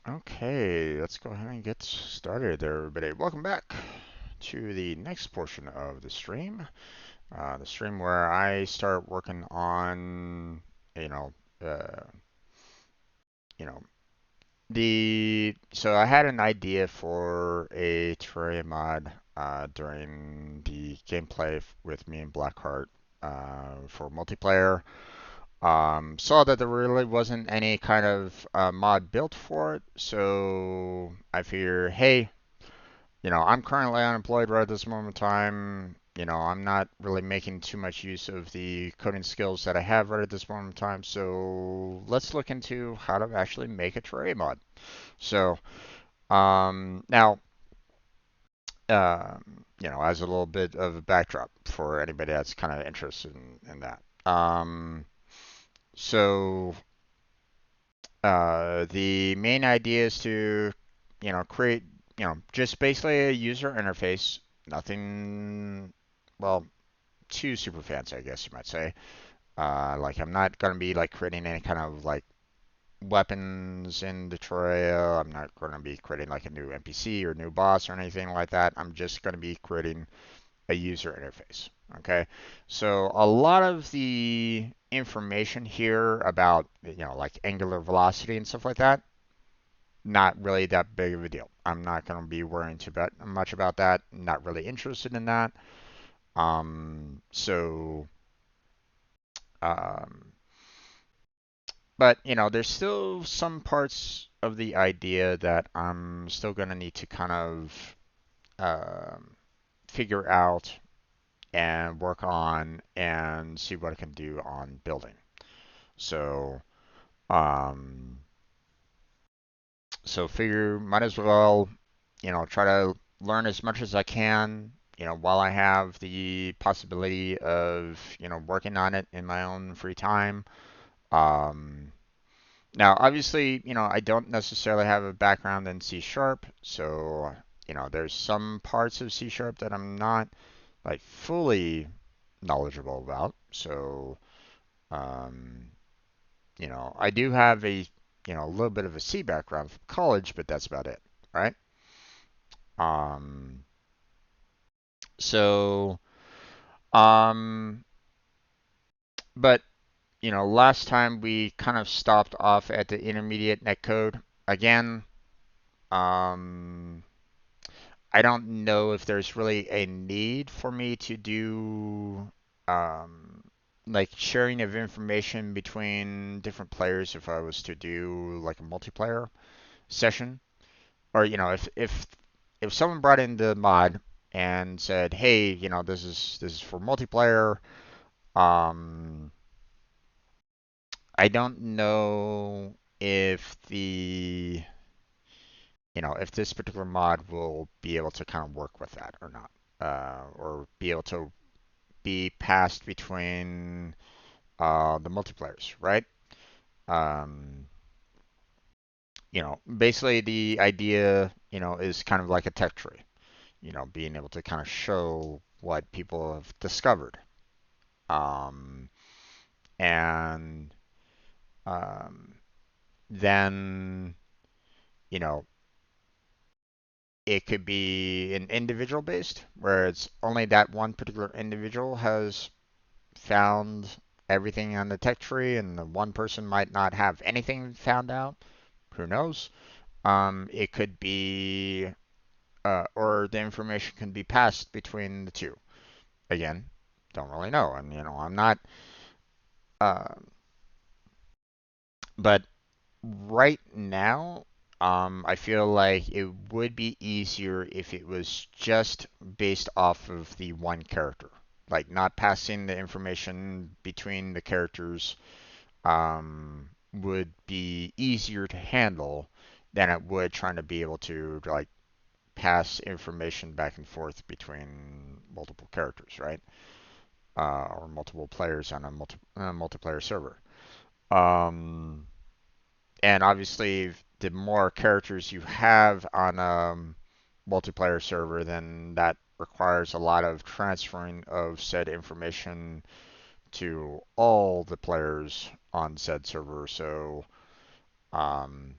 Okay, let's go ahead and get started there, everybody. Welcome back to the next portion of the stream where I start working on, you know, uh, you know, so I had an idea for a Terraria mod during the gameplay with me and Blackheart for multiplayer. Saw that there really wasn't any kind of mod built for it, so I figured, hey, I'm currently unemployed right at this moment in time. I'm not really making too much use of the coding skills that I have right at this moment in time, so let's look into how to actually make a Terraria mod. So, now, as a little bit of a backdrop for anybody that's kind of interested in that. So the main idea is to, create, just basically a user interface. Nothing, well, too super fancy, I guess you might say. Like I'm not gonna be like creating any kind of like weapons in Terraria. I'm not gonna be creating like a new NPC or new boss or anything like that. I'm just gonna be creating a user interface. Okay, so a lot of the information here about like angular velocity and stuff like that, not really that big of a deal. I'm not going to be worrying too much about that. Not really interested in that. So, um, but there's still some parts of the idea that I'm still going to need to kind of um, figure out and work on and see what I can do on building. So, um, figure might as well, try to learn as much as I can, while I have the possibility of, working on it in my own free time. Um, Now, obviously, I don't necessarily have a background in C sharp, so, there's some parts of C sharp that I'm not like fully knowledgeable about. So, um, I do have a little bit of a C background from college, but that's about it, right? Um, so, um, but last time we kind of stopped off at the intermediate netcode. Again, um, I don't know if there's really a need for me to do um, like sharing of information between different players if I was to do like a multiplayer session. Or if someone brought in the mod and said, "Hey, this is for multiplayer." Um, I don't know if if this particular mod will be able to kind of work with that or not, or be able to be passed between the multiplayers, right? Um, basically the idea, is kind of like a tech tree, being able to kind of show what people have discovered. Um, and um, then, you know, it could be an individual based, where it's only that one particular individual has found everything on the tech tree, and the one person might not have anything found out. Who knows? It could be, or the information can be passed between the two. Again, don't really know, and I'm not. Uh, but right now, I feel like it would be easier if it was just based off of the one character, like not passing the information between the characters. Would be easier to handle than it would trying to be able to like pass information back and forth between multiple characters, right? Or multiple players on a multiplayer server. Um, and obviously, the more characters you have on a multiplayer server, then that requires a lot of transferring of said information to all the players on said server. So, um,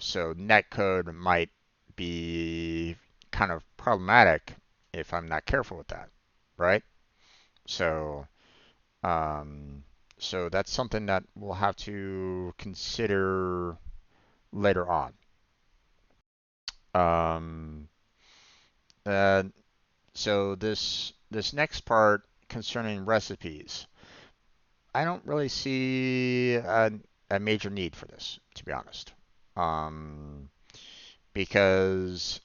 So netcode might be kind of problematic if I'm not careful with that, right? So, um, so that's something that we'll have to consider later on. Um, uh, so this next part concerning recipes, I don't really see a major need for this, to be honest. Um, because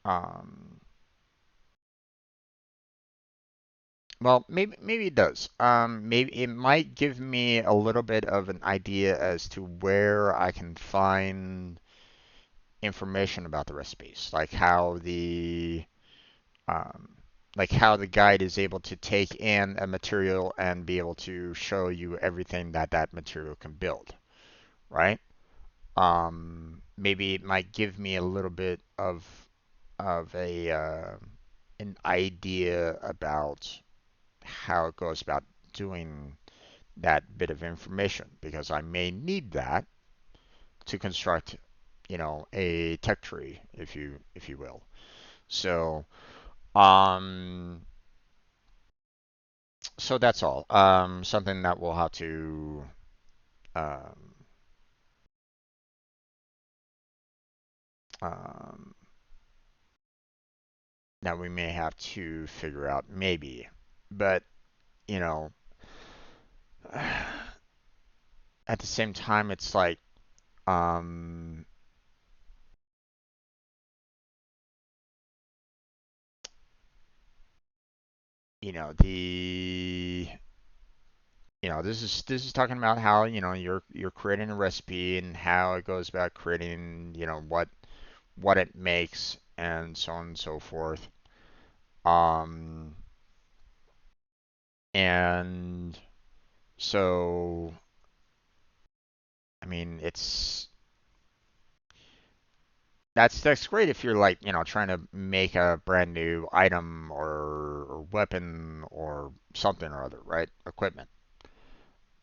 um, well, maybe it does. Maybe it might give me a little bit of an idea as to where I can find information about the recipes, um, like how the guide is able to take in a material and be able to show you everything that that material can build, right? Maybe it might give me a little bit of a an idea about how it goes about doing that bit of information because I may need that to construct, a tech tree, if you will. So, um, so that's all. Something that we'll have to um, um, that we may have to figure out maybe, but you know, at the same time, it's like um, the this is talking about how you're creating a recipe and how it goes about creating what it makes and so on and so forth. Um, and so I mean that's great if you're like trying to make a brand new item or weapon or something or other, right? Equipment.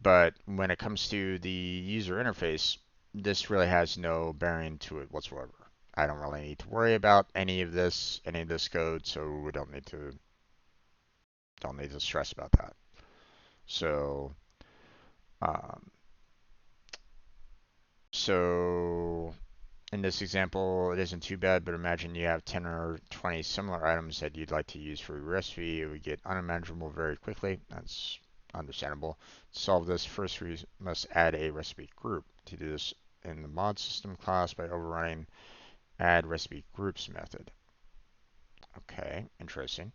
But when it comes to the user interface, this really has no bearing to it whatsoever. I don't really need to worry about any of this code, so we don't need to stress about that. So, um, so in this example, it isn't too bad, but imagine you have 10 or 20 similar items that you'd like to use for your recipe. It would get unmanageable very quickly. That's understandable. To solve this, first we must add a recipe group. To do this in the mod system class by overriding add recipe groups method. Okay, interesting.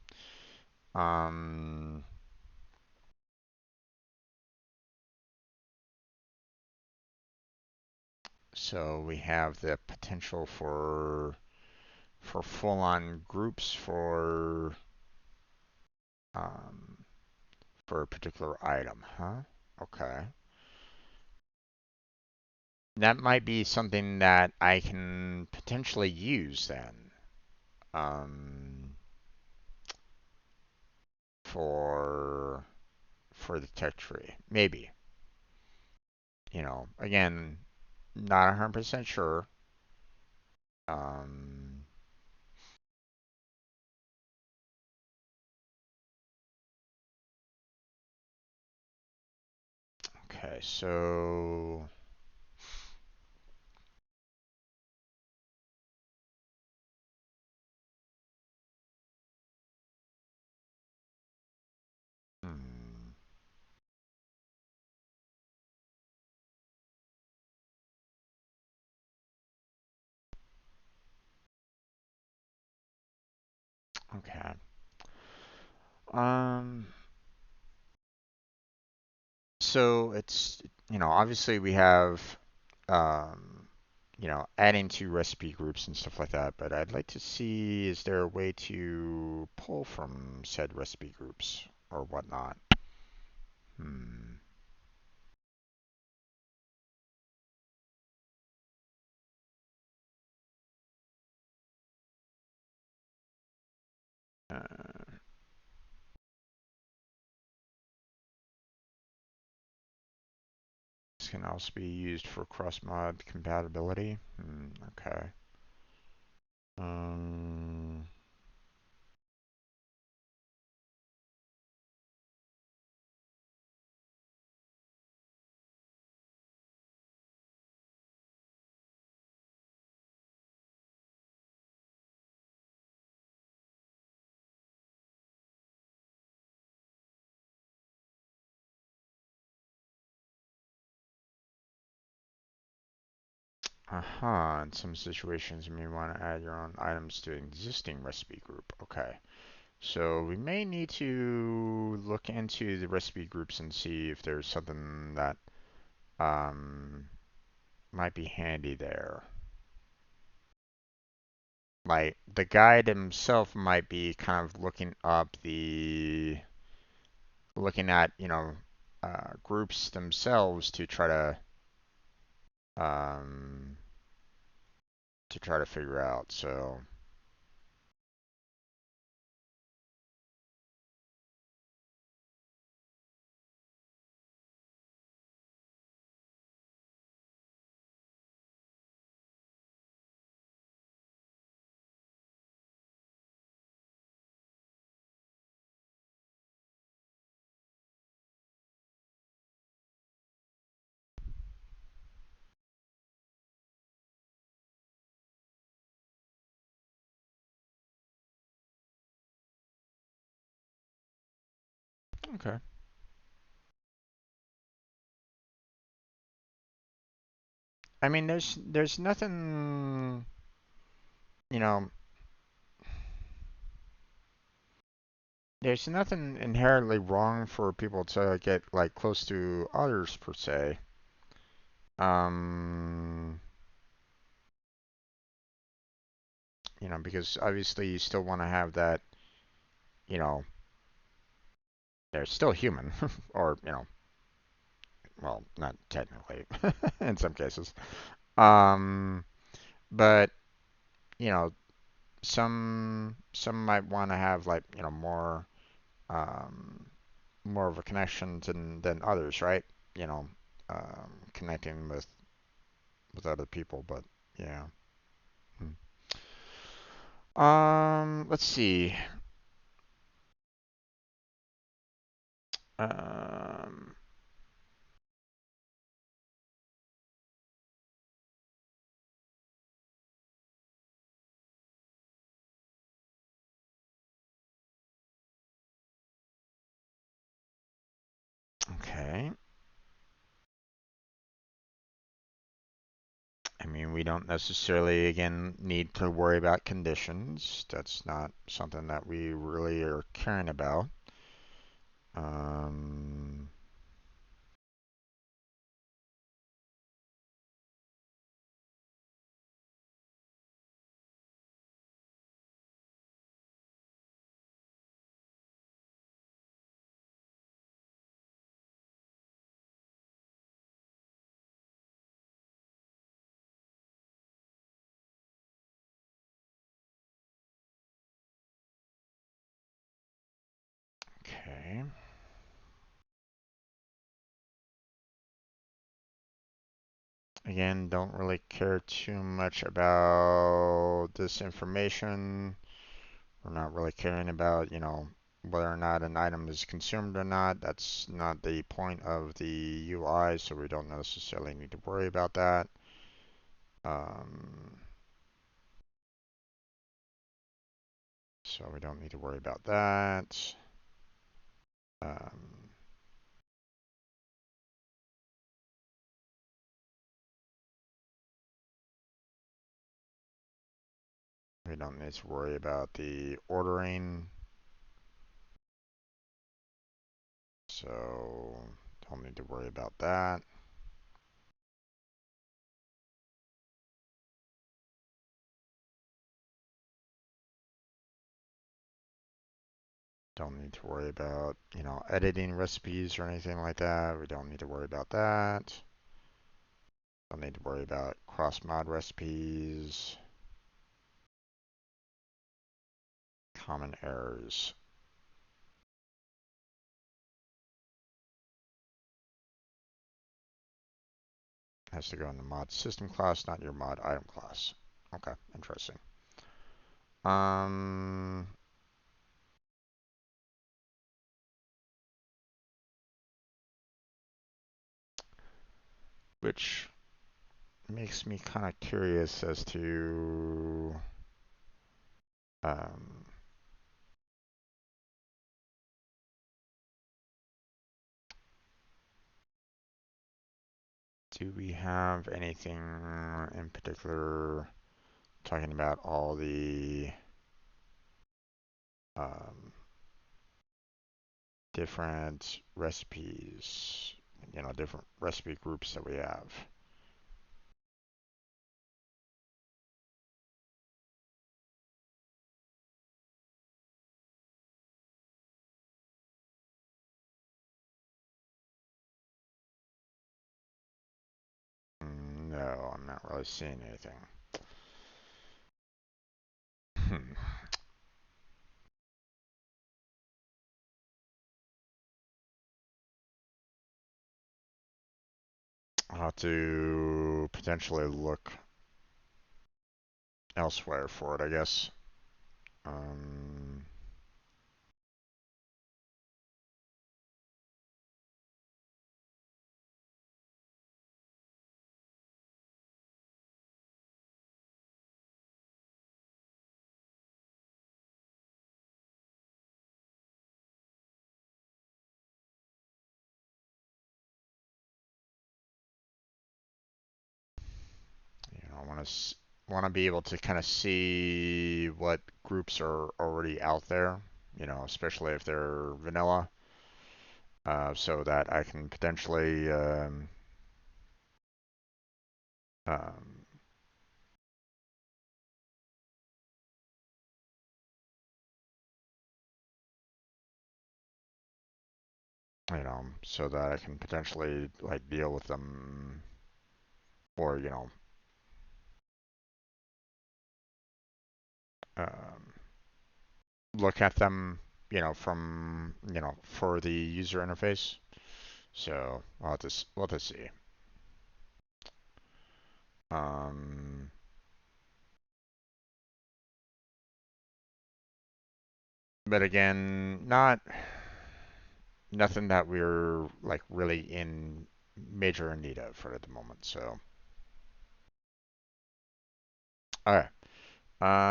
Um, so we have the potential for full-on groups um, for a particular item, huh? Okay. That might be something that I can potentially use then um, for for the tech tree. Maybe. Again, not 100% sure. Um, okay, so hmm, okay. Um, so it's obviously we have um, adding to recipe groups and stuff like that, but I'd like to see is there a way to pull from said recipe groups or whatnot? Hmm. Uh, This can also be used for cross-mod compatibility. Okay. Um, in some situations, you may want to add your own items to an existing recipe group. Okay. So we may need to look into the recipe groups and see if there's something that um, might be handy there. Like the guide himself might be kind of looking at, groups themselves um, to try to figure out. So, okay. I mean, there's nothing, you know, there's nothing inherently wrong for people to get like close to others per se. Um, because obviously you still want to have that, you know, they're still human, or well, not technically in some cases. Um, but you know, some might want to have like um, more of a connection than others, right? You know, connecting with other people, but yeah. Let's see. Um, okay. I mean, we don't necessarily, again, need to worry about conditions. That's not something that we really are caring about. Um, okay. Again, don't really care too much about this information. We're not really caring about, whether or not an item is consumed or not. That's not the point of the UI, so we don't necessarily need to worry about that. Um, so we don't need to worry about that. Um, we don't need to worry about the ordering. So don't need to worry about that. Don't need to worry about, editing recipes or anything like that. We don't need to worry about that. Don't need to worry about cross-mod recipes. Common errors. has to go in the mod system class, not your mod item class. Okay, interesting. Which makes me kind of curious as to um, do we have anything in particular talking about all the um, different recipes, different recipe groups that we have? No, I'm not really seeing anything. Hmm. I'll have to potentially look elsewhere for it, I guess. Um, I want to be able to kind of see what groups are already out there, especially if they're vanilla, so that I can potentially, um, so that I can potentially like deal with them or, um, look at them, for the user interface. So we'll have to see. Um, but again, nothing that we're like really in major need of for at the moment. So, all right.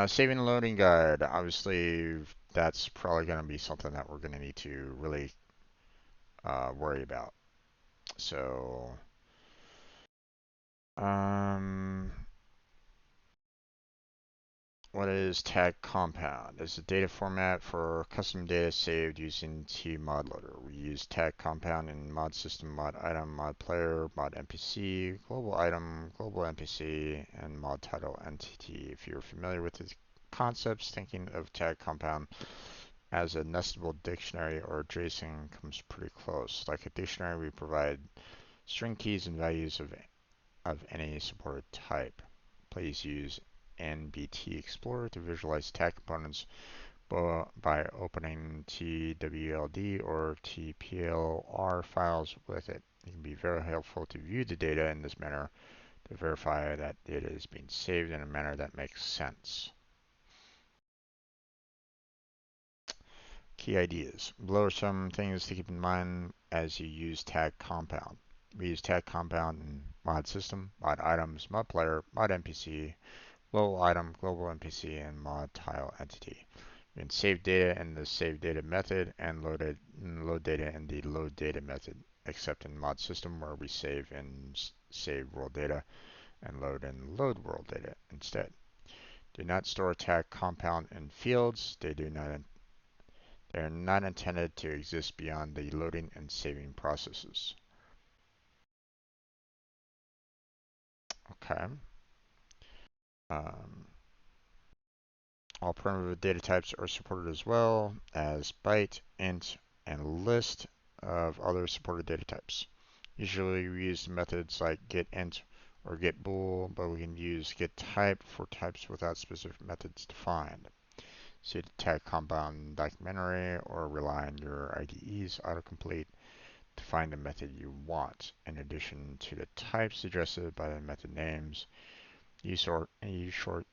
Saving and loading guide. Obviously, that's probably going to be something that we're going to need to really worry about. So, um, what is tag compound? It's a data format for custom data saved using tModLoader. We use tag compound in mod system, mod item, mod player, mod NPC, global item, global NPC, and mod title entity. If you're familiar with these concepts, thinking of tag compound as a nestable dictionary or JSON comes pretty close. Like a dictionary, we provide string keys and values of any supported type. Please use NBT Explorer to visualize tag components by opening TWLD or TPLR files with it. It can be very helpful to view the data in this manner to verify that data is being saved in a manner that makes sense. Key ideas. Below are some things to keep in mind as you use tag compound. We use tag compound in mod system, mod items, mod player, mod NPC, global item, global NPC, and mod tile entity. You can save data in the save data method and load data in the load data method, except in mod system where we save in save world data and load in load world data instead. Do not store tag compound in fields. They are not intended to exist beyond the loading and saving processes. Okay. Um, all primitive data types are supported as well as byte, int, and list of other supported data types. Usually we use methods like getInt or getBool, but we can use getType for types without specific methods defined. See the tag compound documentary or rely on your IDE's autocomplete define the method you want. In addition to the types suggested by the method names, uSort, uShort,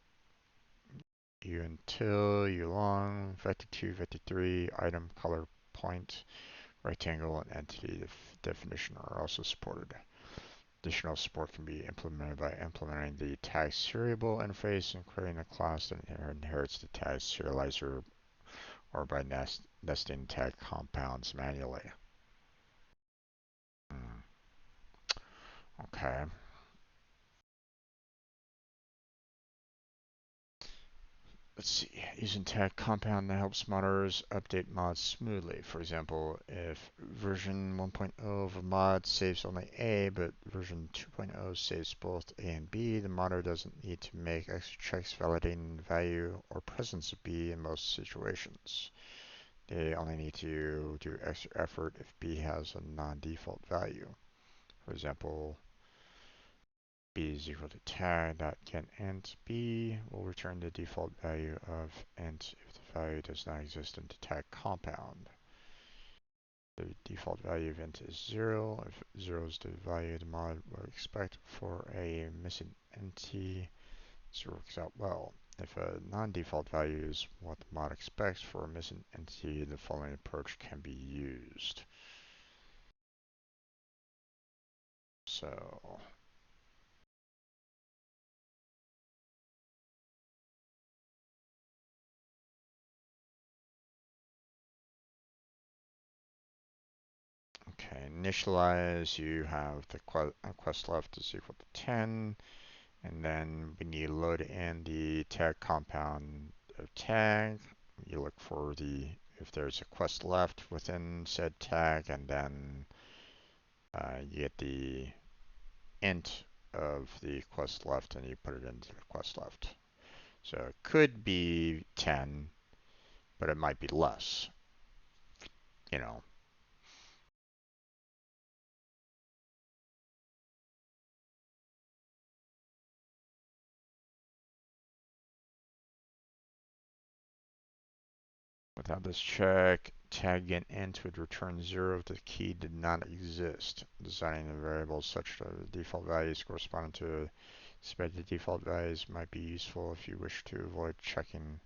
uUntil, uLong, vector2, vector3, item, color, point, rectangle, and entity definition are also supported. Additional support can be implemented by implementing the tag serializable interface and creating a class that inherits the tag serializer, or by nesting tag compounds manually. Okay. Let's see. Using tag compound that helps modders update mods smoothly. For example, if version 1.0 of a mod saves only A, but version 2.0 saves both A and B, the modder doesn't need to make extra checks validating the value or presence of B in most situations. They only need to do extra effort if B has a non-default value. For example, B is equal to tag.getInt B will return the default value of int if the value does not exist in the tag compound. The default value of int is 0. If 0 is the value the mod would expect for a missing entity, this works out well. If a non-default value is what the mod expects for a missing entity, the following approach can be used. So okay, initialize, you have the quest left is equal to 10, and then when you load in the tag compound of tag, you look for if there's a quest left within said tag, and then you get the int of the quest left and you put it into the quest left. So it could be 10, but it might be less, you know. Without this check, tag int would return 0 if the key did not exist. Designing the variables such that the default values corresponding to expected default values might be useful if you wish to avoid checking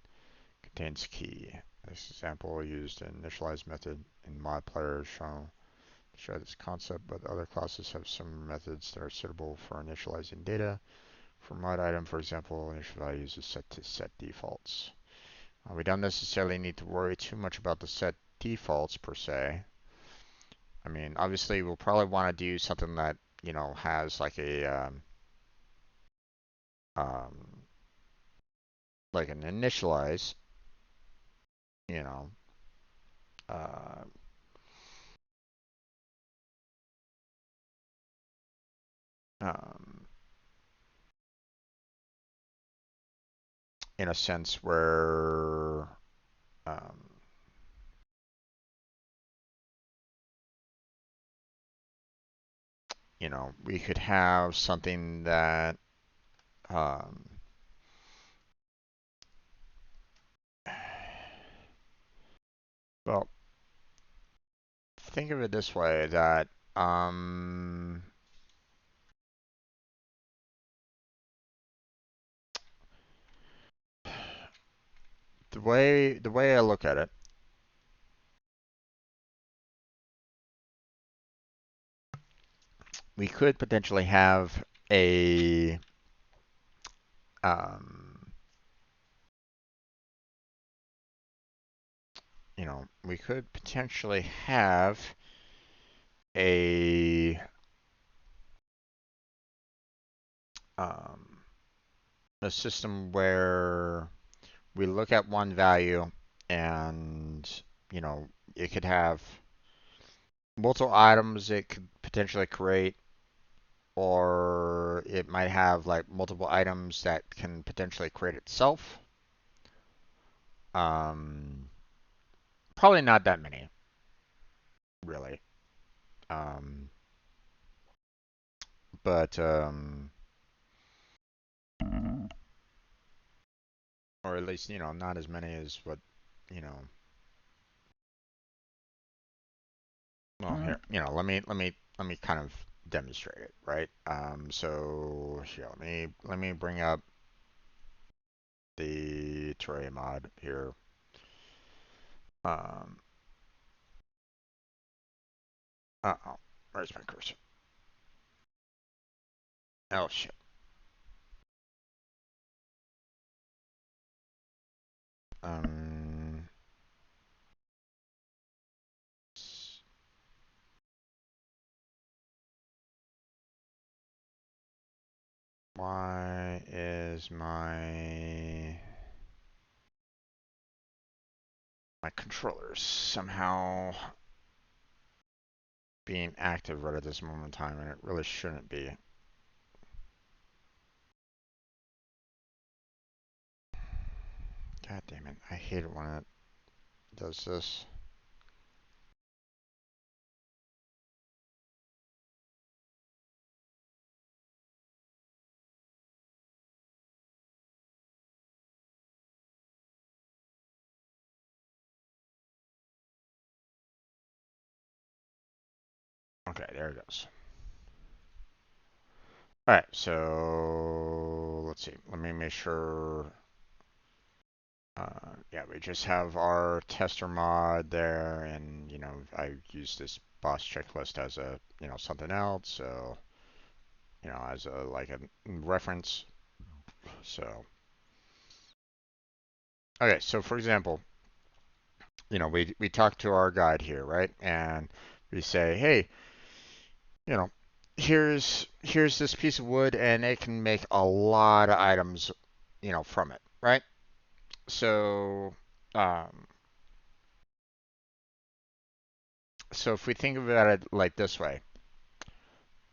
contains key. This example used an initialize method in mod player shown to show this concept, but other classes have some methods that are suitable for initializing data. For mod item, for example, initial values is set to set defaults. We don't necessarily need to worry too much about the set defaults per se. I mean, obviously we'll probably want to do something that, has like um, like an initialize, you know, uh, um, in a sense where, um, we could have something that, um, well, think of it this way, that, the way I look at it, we could potentially have a um, we could potentially have a um, a system where we look at one value and it could have multiple items it could potentially create, or it might have like multiple items that can potentially create itself. Um, Probably not that many, really. Um, but or at least not as many as what you know Well, here, let me kind of demonstrate it, right? So here, let me bring up the Terraria mod here. Um, uh-oh, where's my cursor? Oh shit. Um, why is my controllers somehow being active right at this moment in time, and it really shouldn't be. God damn it. I hate it when it does this. Okay, there it goes. Alright, so let's see. Let me make sure. Yeah, we just have our tester mod there, and I use this boss checklist as a something else, so as a like a reference. So okay, so for example, we talk to our guide here, right? And we say, hey, you know, here's this piece of wood, and it can make a lot of items, from it, right? So, um, so if we think about it like this way,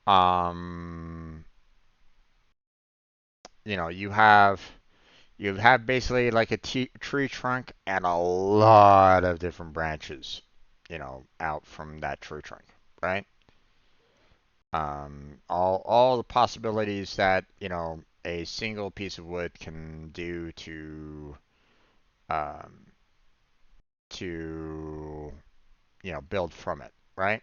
um, you have basically like a tree trunk and a lot of different branches, out from that tree trunk, right? All the possibilities that a single piece of wood can do um, to build from it, right?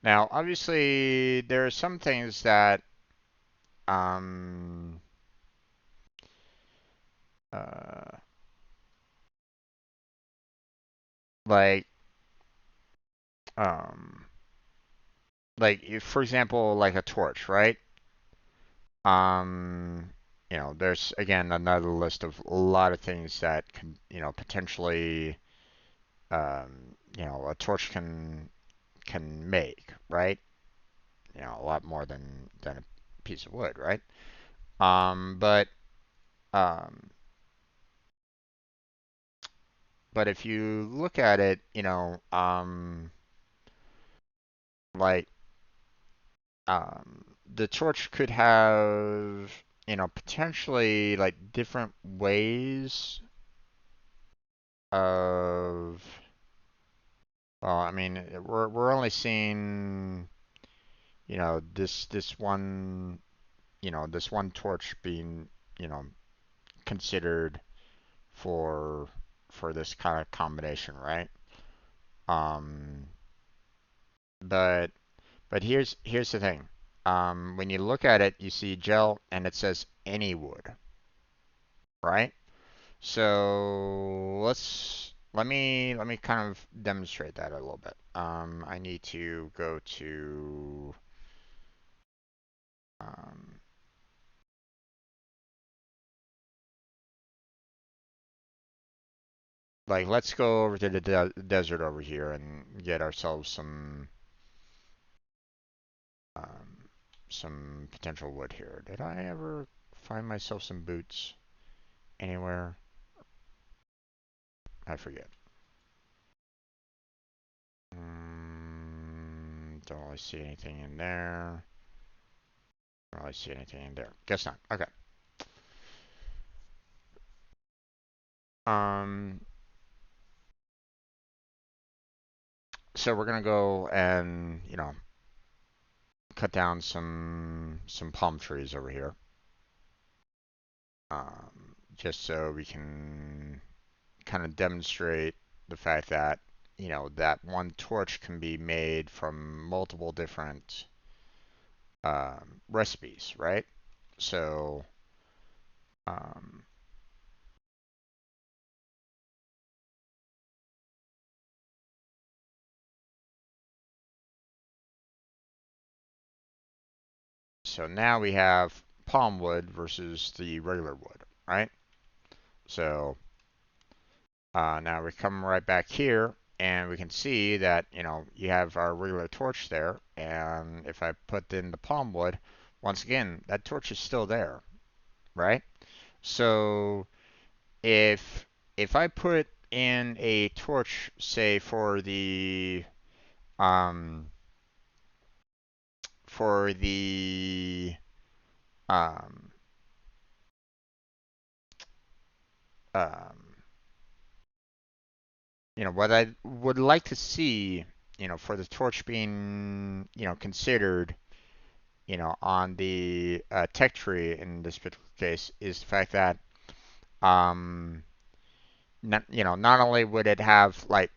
Now, obviously, there are some things that um, uh, like um, like if, for example, like a torch, right? Um, there's again another list of a lot of things that can potentially a torch can make, right? A lot more than a piece of wood, right? But um, but if you look at it, like the torch could have, potentially like different ways of. Well, I mean, we're only seeing, this one torch being, you know, considered for this kind of combination, right? Um, but here's the thing. When you look at it, you see gel and it says any wood, right? So let me kind of demonstrate that a little bit. I need to go to um, like let's go over to the desert over here and get ourselves um, some potential wood here. Did I ever find myself some boots anywhere? I forget. Don't really see anything in there. Don't really see anything in there. Guess not. Okay. Um, so we're gonna go and cut down some palm trees over here. Just so we can kind of demonstrate the fact that that one torch can be made from multiple different recipes, right? So, um, so now we have palm wood versus the regular wood, right? So now we come right back here, and we can see that you have our regular torch there, and if I put in the palm wood, once again that torch is still there, right? So if I put in a torch, say um for the um um what I would like to see, for the torch being considered on the tech tree in this particular case, is the fact that um not only would it have like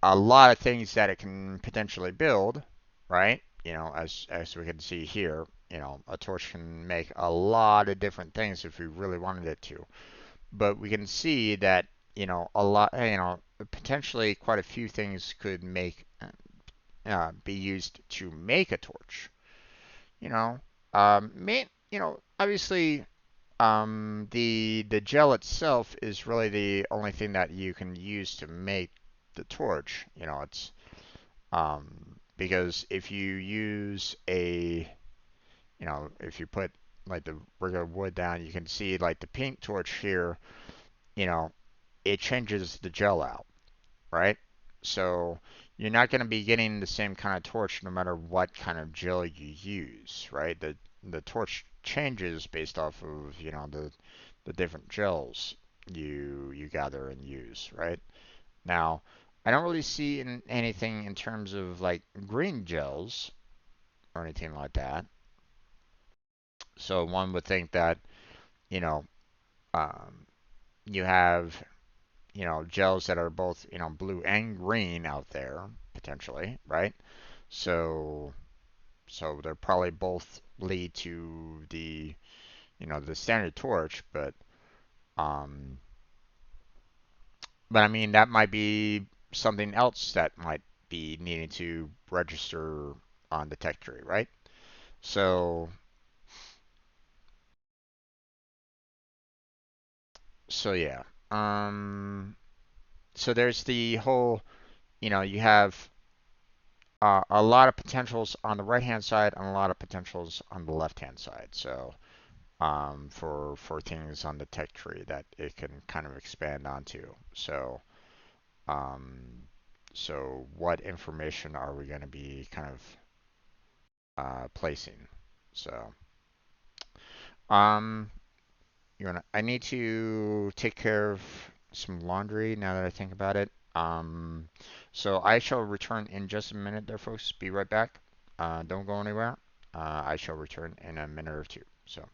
a lot of things that it can potentially build, right? As we can see here, a torch can make a lot of different things if we really wanted it to. But we can see that, a lot, potentially quite a few things could be used to make a torch. You know, obviously, the gel itself is really the only thing that you can use to make the torch. It's because if you use if you put like the regular wood down, you can see like the paint torch here, you know, it changes the gel out, right? So you're not going to be getting the same kind of torch no matter what kind of gel you use, right? The torch changes based off of, the different gels you gather and use, right? Now, I don't really see anything in terms of like green gels or anything like that. So one would think that, you know, um, you have, gels that are both, blue and green out there potentially, right? So they're probably both lead to the standard torch, um, but I mean that might be something else that might be needing to register on the tech tree, right? So yeah. So there's the whole, you have a lot of potentials on the right hand side and a lot of potentials on the left hand side. So for things on the tech tree that it can kind of expand onto. Um, so what information are we going to be kind of placing? So um, I need to take care of some laundry now that I think about it. So I shall return in just a minute there, folks. Be right back. Don't go anywhere. I shall return in a minute or two. So.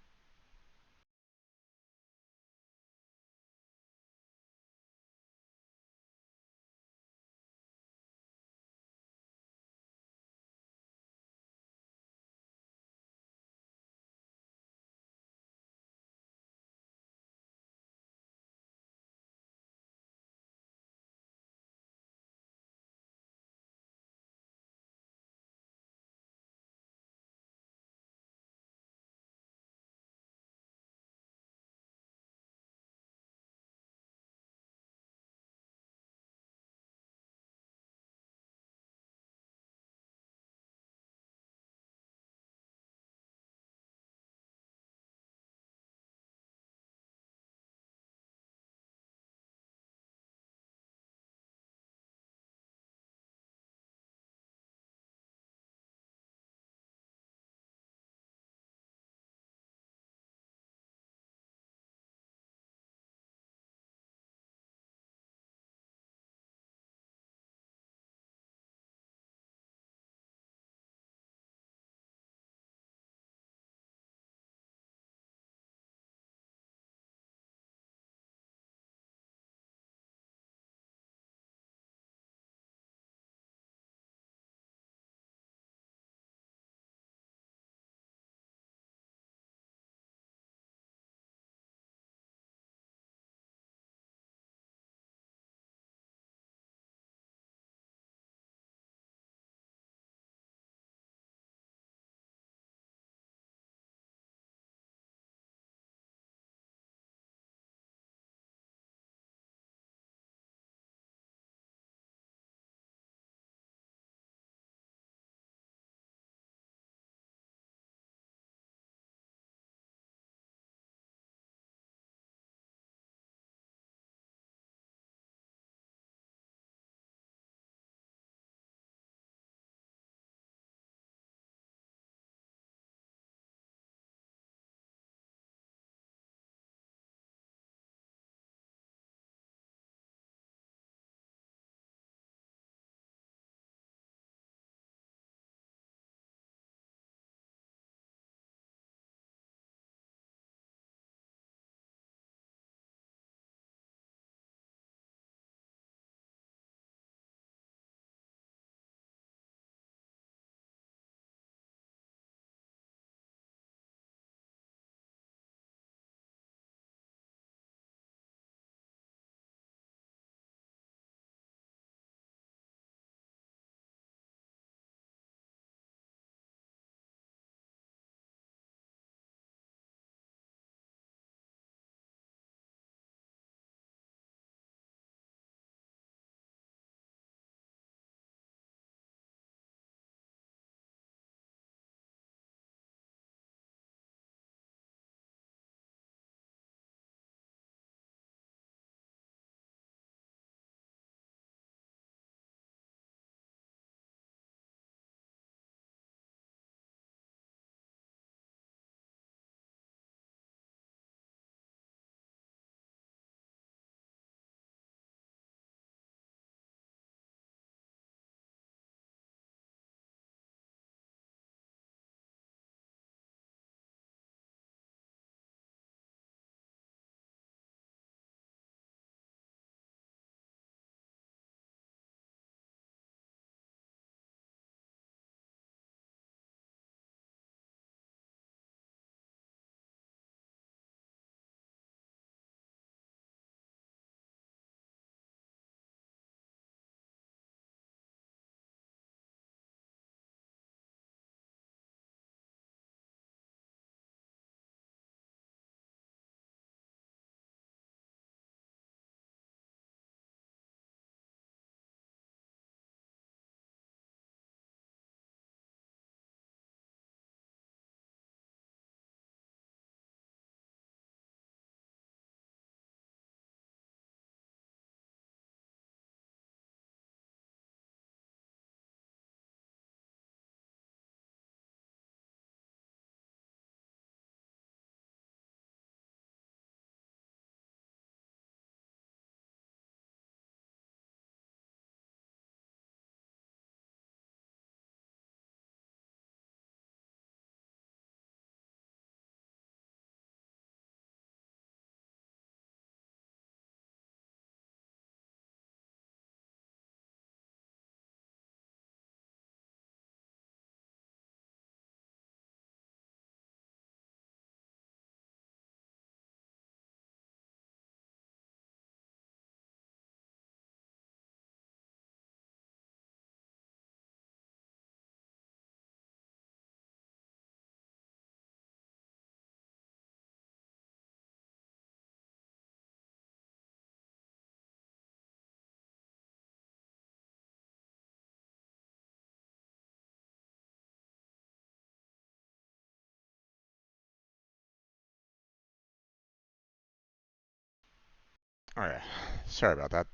Okay, sorry about that.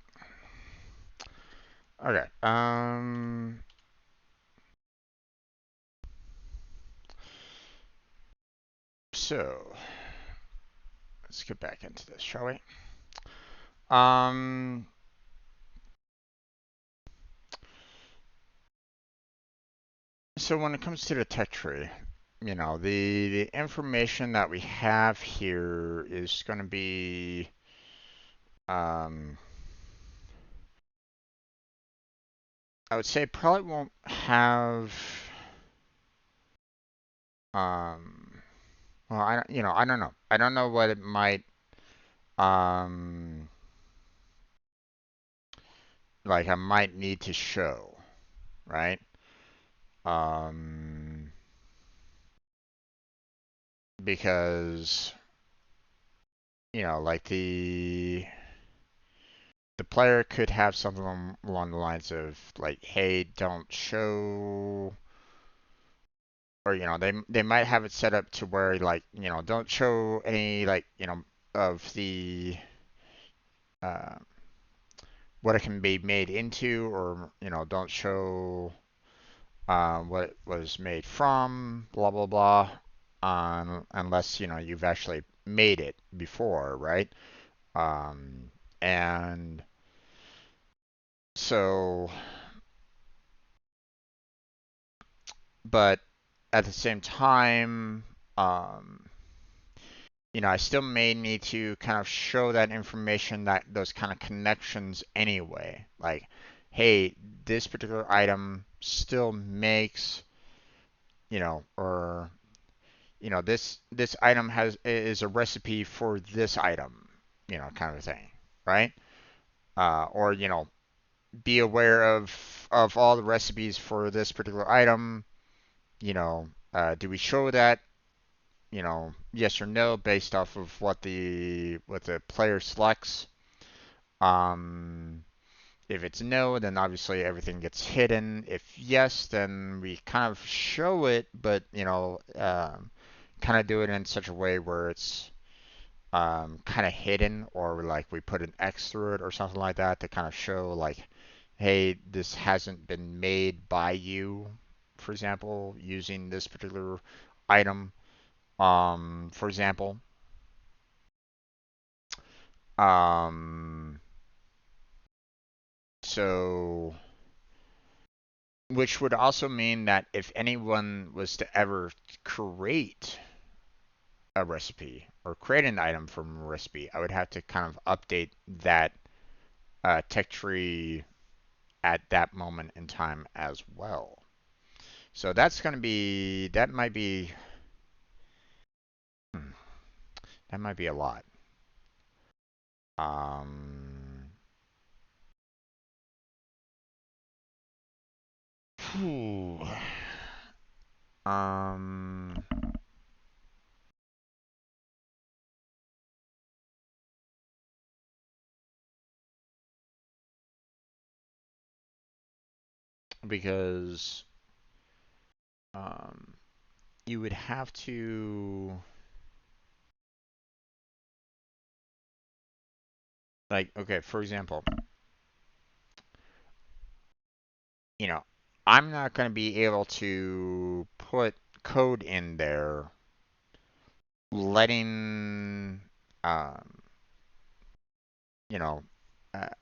Okay, so let's get back into this, shall we? Um, so when it comes to the tech tree, the information that we have here is going to be, um, I would say probably won't have, um, well, I don't know. I don't know what it might, um, like I might need to show, right? Um, because, like the player could have something along the lines of like, hey, don't show, or they might have it set up to where like, don't show any like, of the uh, what it can be made into, or don't show what it was made from, blah blah blah, unless you've actually made it before, right? And so, but at the same time, um, I still may need to kind of show that information, that those kind of connections anyway. Like, hey, this particular item still makes, or this item is a recipe for this item, kind of thing, right? Or be aware of all the recipes for this particular item. Do we show that? Yes or no based off of what the player selects. Um, if it's no, then obviously everything gets hidden. If yes, then we kind of show it, but kind of do it in such a way where it's kind of hidden, or like we put an X through it or something like that to kind of show like, hey, this hasn't been made by you, for example, using this particular item. For example, um, so which would also mean that if anyone was to ever create a recipe or create an item from a recipe, I would have to kind of update that tech tree at that moment in time as well. So that might be, hmm, that might be a lot. Um, Phew. Um, because um, you would have to, like, okay, for example, you know, I'm not going to be able to put code in there letting, um, you know,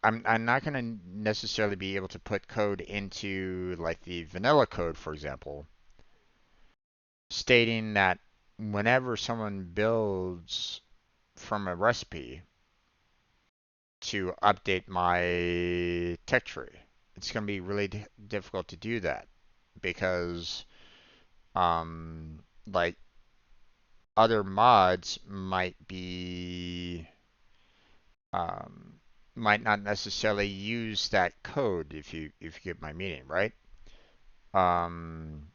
I'm not going to necessarily be able to put code into like the vanilla code, for example, stating that whenever someone builds from a recipe to update my tech tree, it's going to be really difficult to do that because like other mods um, might not necessarily use that code if you get my meaning, right? Um,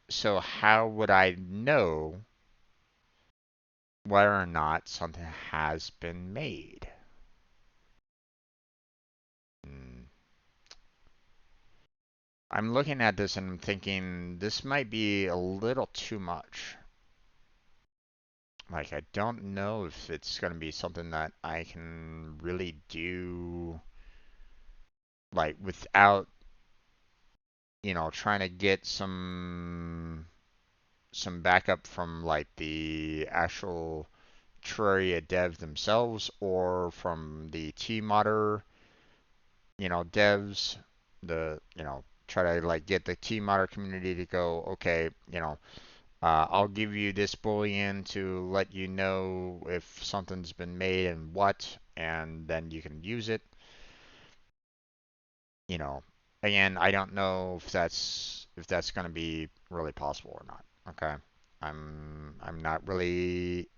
so how would I know whether or not something has been made? Hmm. I'm looking at this and I'm thinking this might be a little too much. like I don't know if it's going to be something that I can really do like without, trying to get some backup from like the actual Terraria dev themselves or from the tModder, devs, try to like get the tModder community to go, okay, I'll give you this boolean to let you know if something's been made and what, and then you can use it. You know, Again, I don't know if that's going to be really possible or not. Okay, I'm not really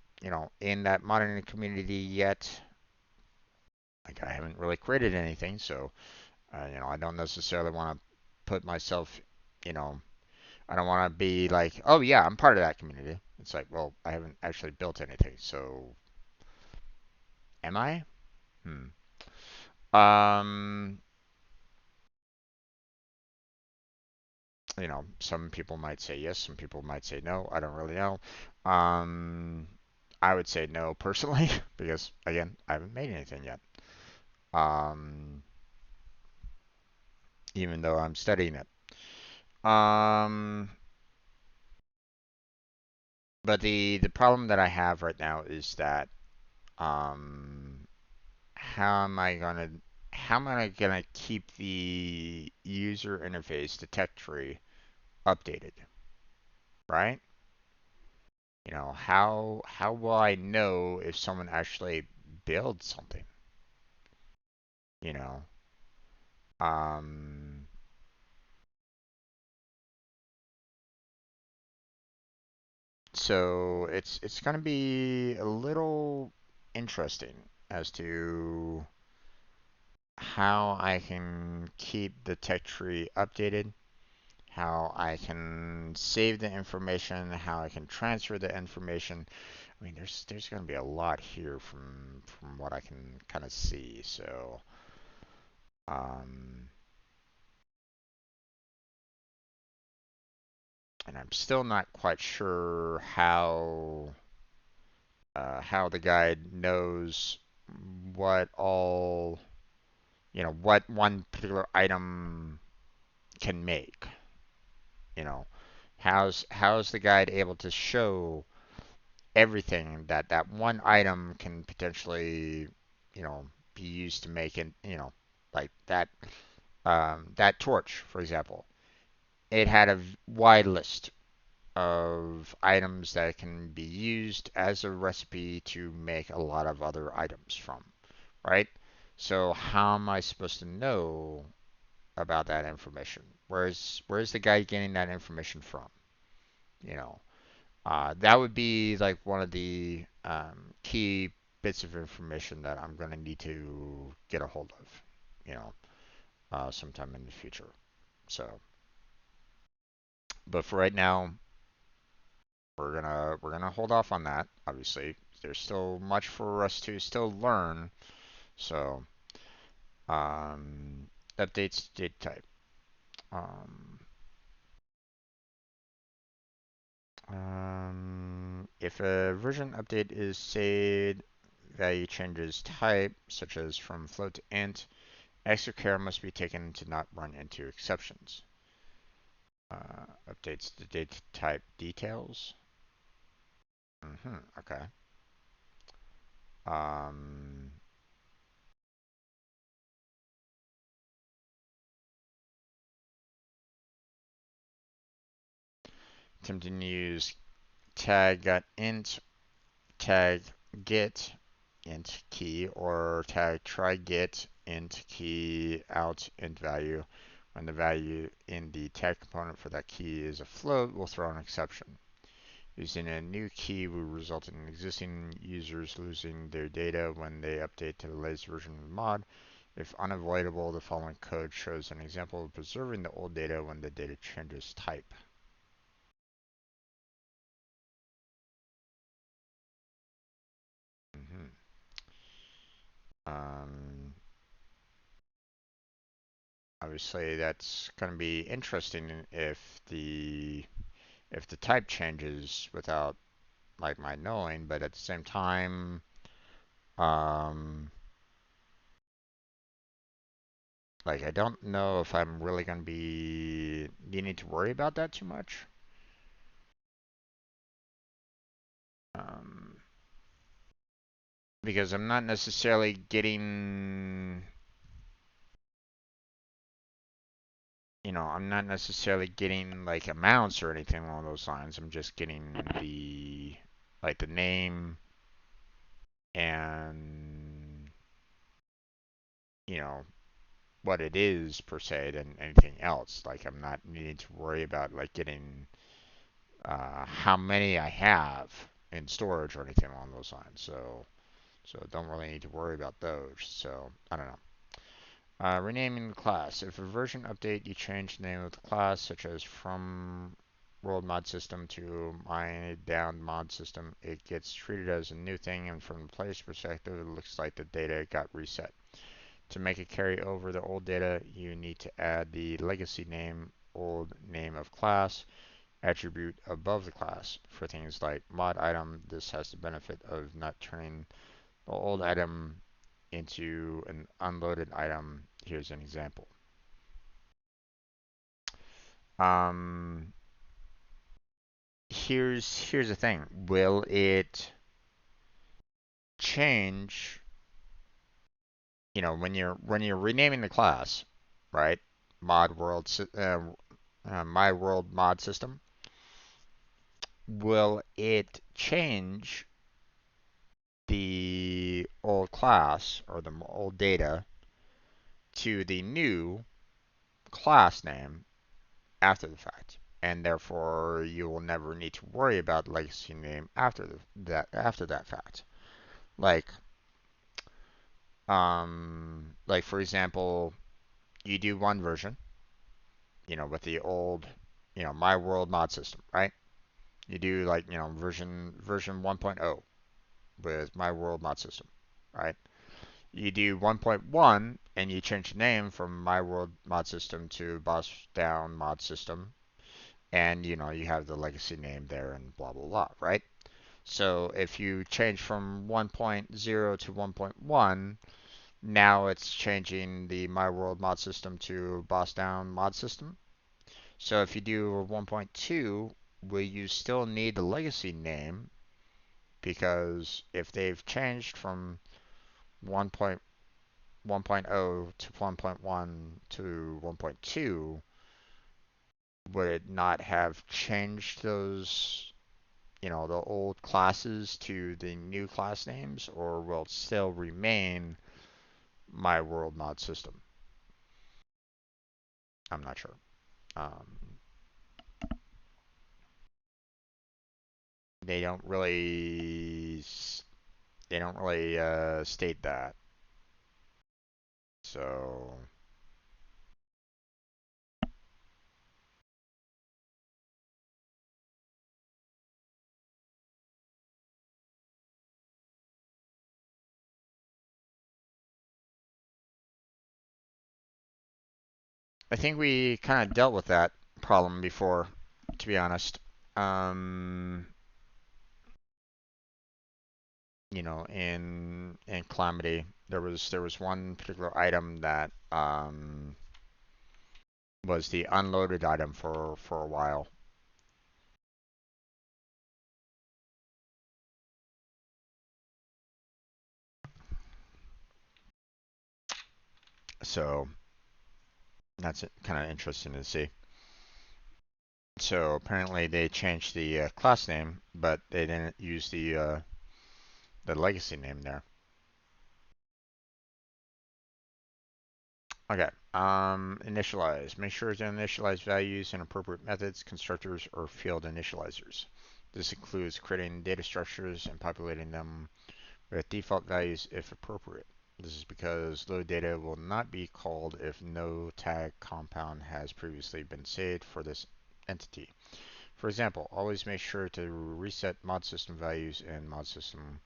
in that modern community yet. Like I haven't really created anything, so I don't necessarily want to put myself, you know, I don't want to be like, oh yeah, I'm part of that community. It's like, well, I haven't actually built anything, so am I? Hmm. Um, some people might say yes, some people might say no. I don't really know. Um, I would say no personally because again, I haven't made anything yet. Um, Even though I'm studying it. Um, but the problem that I have right now is that um, how am I gonna how am I gonna keep the user interface, the tech tree, updated, right? How will I know if someone actually builds something? You know, um, so it's gonna be a little interesting as to how I can keep the tech tree updated, how I can save the information, how I can transfer the information. I mean, there's going to be a lot here from what I can kind of see. So, um, and I'm still not quite sure how the guide knows what all what one particular item can make. You know, how's the guide able to show everything that one item can potentially, be used to make it, like that torch, for example. It had a wide list of items that can be used as a recipe to make a lot of other items from, right? So how am I supposed to know about that information? Where's the guy getting that information from? You know, that would be like one of the key bits of information that I'm going to need to get a hold of, you know, sometime in the future. So, but for right now, we're gonna hold off on that. Obviously, there's still much for us to still learn. So, um, updates date type. Um, if a version update is saved, value changes type, such as from float to int, extra care must be taken to not run into exceptions. Updates the date type details. Okay. Um, Attempting to use tag.int, tag get int key, or tag try get int key out int value. When the value in the tag component for that key is a float, we'll throw an exception. Using a new key will result in existing users losing their data when they update to the latest version of the mod. If unavoidable, the following code shows an example of preserving the old data when the data changes type. hmm Um, Obviously, that's going to be interesting if the type changes without like mind knowing, but at the same time, um, like I don't know if I'm really going to be needing to worry about that too much. Um, because I'm not necessarily getting, I'm not necessarily getting like amounts or anything along those lines. I'm just getting the name and, you know, what it is per se than anything else. Like I'm not needing to worry about like getting how many I have in storage or anything along those lines. So don't really need to worry about those. So I don't know. Renaming the class. If a version update, you change the name of the class, such as from world mod system to my down mod system, it gets treated as a new thing, and from the player's perspective, it looks like the data got reset. To make it carry over the old data, you need to add the legacy name, old name of class, attribute above the class. For things like mod item, this has the benefit of not turning the old item into an unloaded item. Here's an example. Um, here's the thing. Will it change? When you're renaming the class, right? Mod world, my world mod system. Will it change the old class or the old data to the new class name after the fact, and therefore you will never need to worry about legacy name after that fact. Like, like for example, you do one version, with the old, my world mod system, right? You do like, version 1.0 with my world mod system, right? You do 1.1 and you change the name from my world mod system to boss down mod system, and you have the legacy name there and blah blah blah, right? So if you change from 1.0 to 1.1, now it's changing the my world mod system to boss down mod system. So if you do a 1.2, will you still need the legacy name? Because if they've changed from 1.1.0 to 1.1 to 1.2, would it not have changed those, the old classes to the new class names, or will it still remain my world mod system? I'm not sure. Um, they don't really state that. So I think we kind of dealt with that problem before, to be honest. Um, in Calamity, there was one particular item that was the unloaded item for a while. So that's kind of interesting to see. So apparently they changed the class name, but they didn't use the legacy name there. Okay. Initialize. Make sure to initialize values in appropriate methods, constructors, or field initializers. This includes creating data structures and populating them with default values if appropriate. This is because load data will not be called if no tag compound has previously been saved for this entity. For example, always make sure to reset mod system values in mod system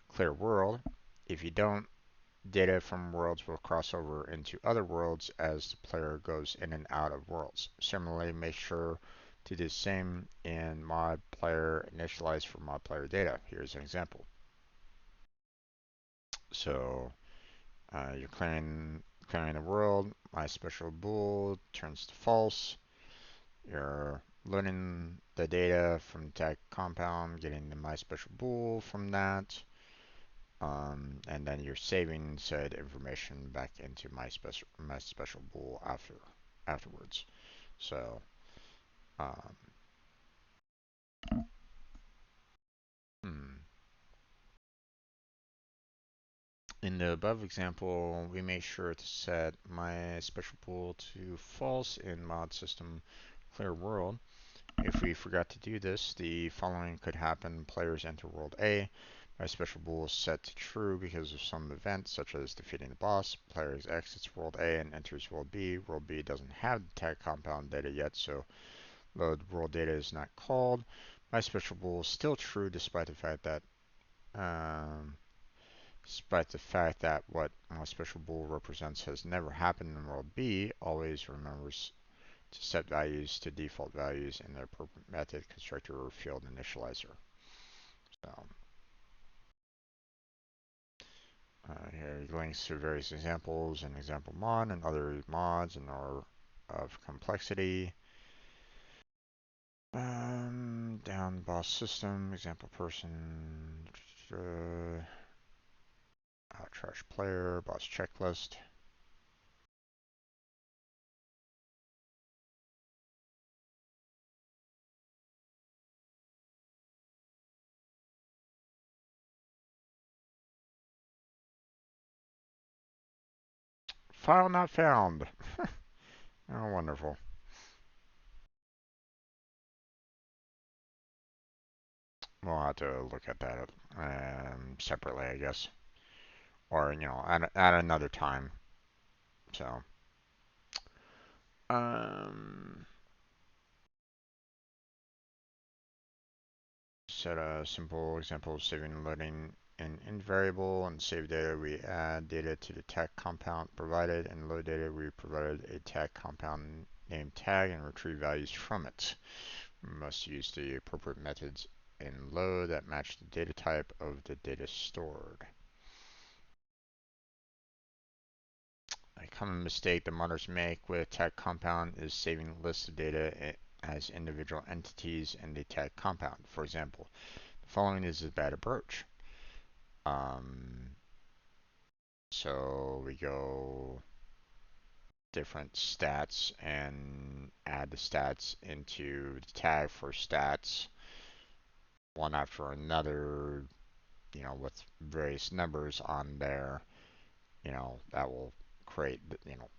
clear world. If you don't, data from worlds will cross over into other worlds as the player goes in and out of worlds. Similarly, make sure to do the same in mod player initialize for mod player data. Here's an example. So you're clearing the world. My special bool turns to false. You're loading the data from the tag compound, getting the my special bool from that, and then you're saving said information back into my special bool afterwards. So um, hmm. In the above example, we make sure to set my special bool to false in mod system clear world. If we forgot to do this, the following could happen. Players enter world A. My special bool is set to true because of some event, such as defeating the boss. Players exits world A and enters world B. World B doesn't have the tag compound data yet, so load world data is not called. My special bool is still true um, despite the fact that what my special bool represents has never happened in world B. Always remembers to set values to default values in the appropriate method, constructor, or field initializer. So here are links to various examples and example mod and other mods and order of complexity. Down boss system, example person, trash player, boss checklist. File not found. Oh, wonderful. We'll have to look at that separately, I guess, or at another time. So, um, set a simple example of saving and loading an int variable. And save data, we add data to the tag compound provided, and load data, we provided a tag compound named tag and retrieve values from it. We must use the appropriate methods in load that match the data type of the data stored. A common mistake that modders make with tag compound is saving lists of data as individual entities in the tag compound. For example, the following is a bad approach. So we go different stats and add the stats into the tag for stats, one after another, with various numbers on there, that will create,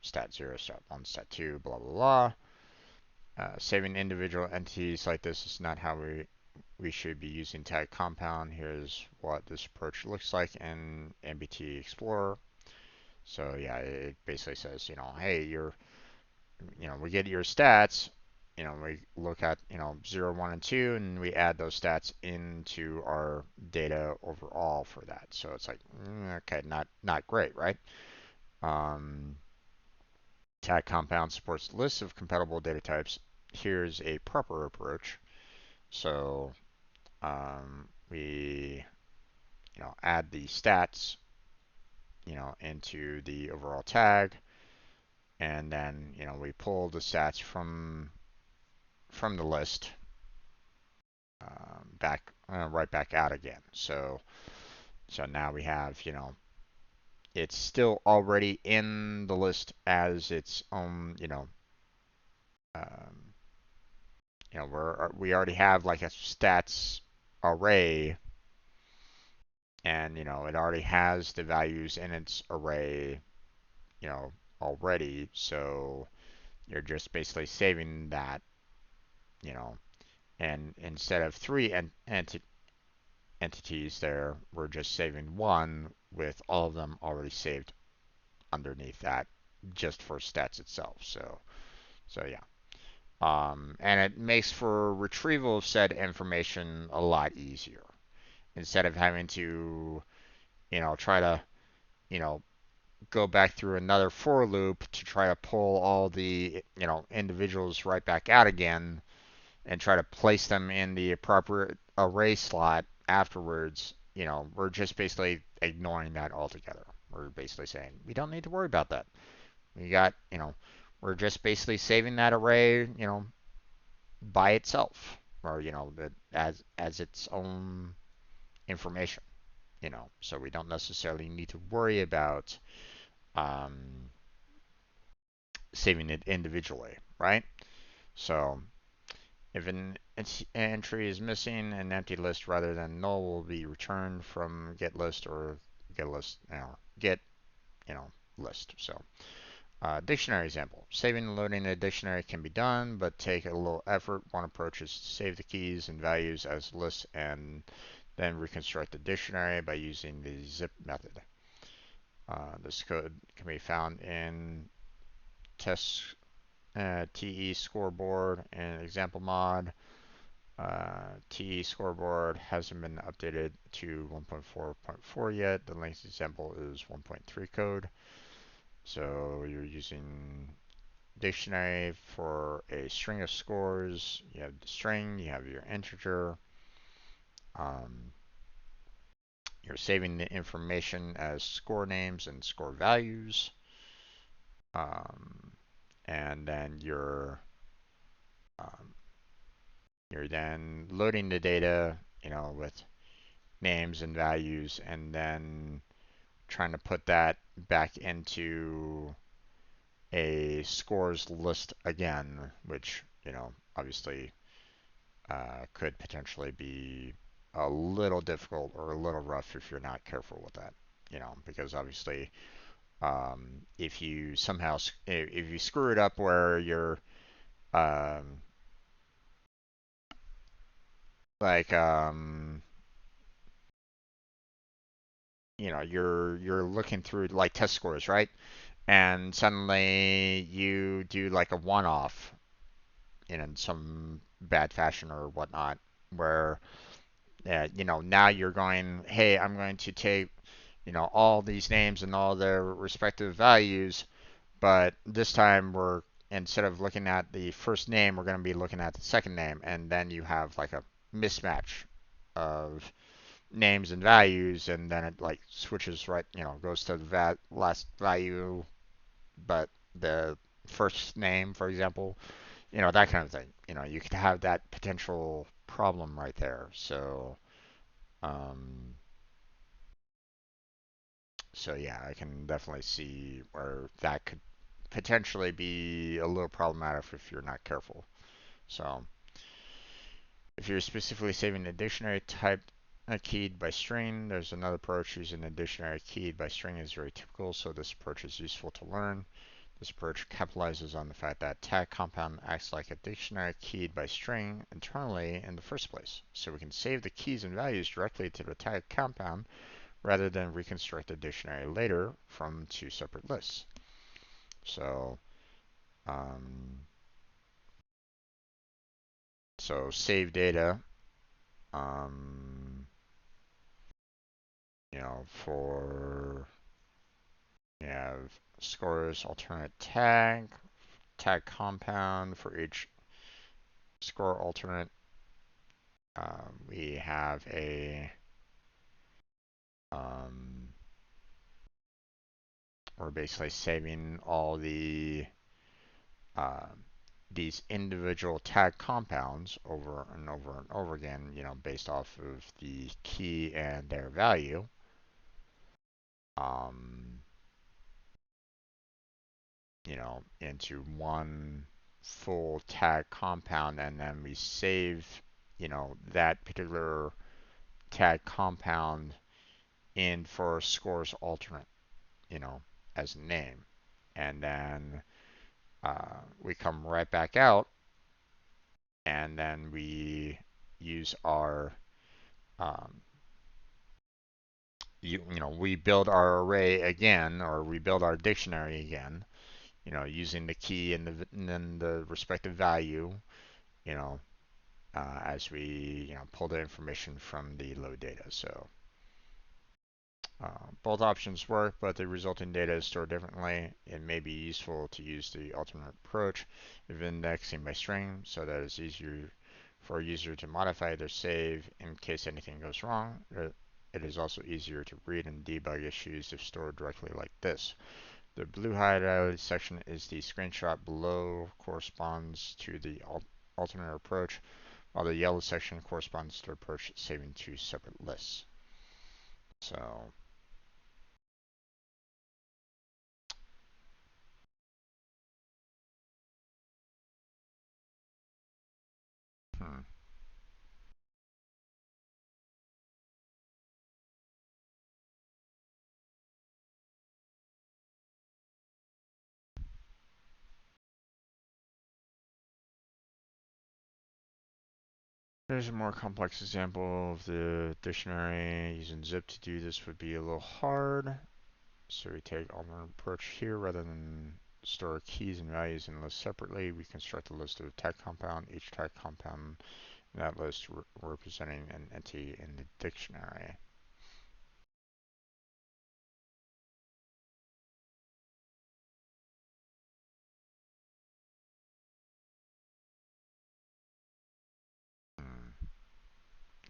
stat 0, stat 1, stat 2, blah, blah, blah. Saving individual entities like this is not how we should be using tag compound. Here's what this approach looks like in MBT Explorer. So yeah, it basically says, hey, we get your stats, we look at, 0, 1, and 2, and we add those stats into our data overall for that. So it's like, okay, not great, right? Tag compound supports lists of compatible data types. Here's a proper approach. So we, add the stats, into the overall tag, and then, we pull the stats from the list back right back out again. So now we have, it's still already in the list as its own, um, we already have like a stats array, and it already has the values in its array, you know, already. So you're just basically saving that, and instead of three entities there, we're just saving one with all of them already saved underneath that, just for stats itself. So yeah. And it makes for retrieval of said information a lot easier. Instead of having to, try to, you know, go back through another for loop to try to pull all the, individuals right back out again. and try to place them in the appropriate array slot afterwards, we're just basically ignoring that altogether. We're basically saying we don't need to worry about that. We got, we're just basically saving that array, by itself, or as its own information, So we don't necessarily need to worry about um, saving it individually, right? So if an entry is missing, an empty list rather than null will be returned from get list or get list, get, list. So dictionary example. Saving and loading a dictionary can be done, but take a little effort. One approach is to save the keys and values as lists and then reconstruct the dictionary by using the zip method. This code can be found in test TE scoreboard and example mod. TE scoreboard hasn't been updated to 1.4.4 yet. The latest example is 1.3 code. So you're using dictionary for a string of scores. You have the string, you have your integer. You're saving the information as score names and score values. And then you're then loading the data, with names and values, and then trying to put that back into a scores list again, which, obviously could potentially be a little difficult or a little rough if you're not careful with that, because obviously if you somehow, if you screw it up where you're um, like you're looking through like test scores, right? And suddenly you do like a one-off in some bad fashion or whatnot, where now you're going, hey, I'm going to take all these names and all their respective values, but this time we're instead of looking at the first name, we're going to be looking at the second name, and then you have like a mismatch of names and values, and then it like switches right, goes to the last value, but the first name, for example, that kind of thing. You could have that potential problem right there. Um, so yeah, I can definitely see where that could potentially be a little problematic if you're not careful. So if you're specifically saving the dictionary type keyed by string, there's another approach using a dictionary keyed by string is very typical, so this approach is useful to learn. This approach capitalizes on the fact that tag compound acts like a dictionary keyed by string internally in the first place, so we can save the keys and values directly to the tag compound rather than reconstruct the dictionary later from two separate lists. So, um, save data, um, for you have scores alternate tag compound for each score alternate. We have we're basically saving all uh, these individual tag compounds over and over and over again, based off of the key and their value. Um, into one full tag compound, and then we save, that particular tag compound in for scores alternate, as a name. And then we come right back out, and then we use our, um, we build our array again, or we build our dictionary again, using the key and then the respective value, you know, as we, pull the information from the load data. So both options work, but the resulting data is stored differently. It may be useful to use the alternate approach of indexing by string so that it's easier for a user to modify their save in case anything goes wrong. It is also easier to read and debug issues if stored directly like this. The blue highlighted section is the screenshot below, corresponds to the alternate approach, while the yellow section corresponds to the approach saving two separate lists. So, hmm. There's a more complex example of the dictionary. Using zip to do this would be a little hard. So we take alternate approach here rather than store keys and values in lists separately. We construct a list of tag compound, each tag compound in that list representing an entity in the dictionary.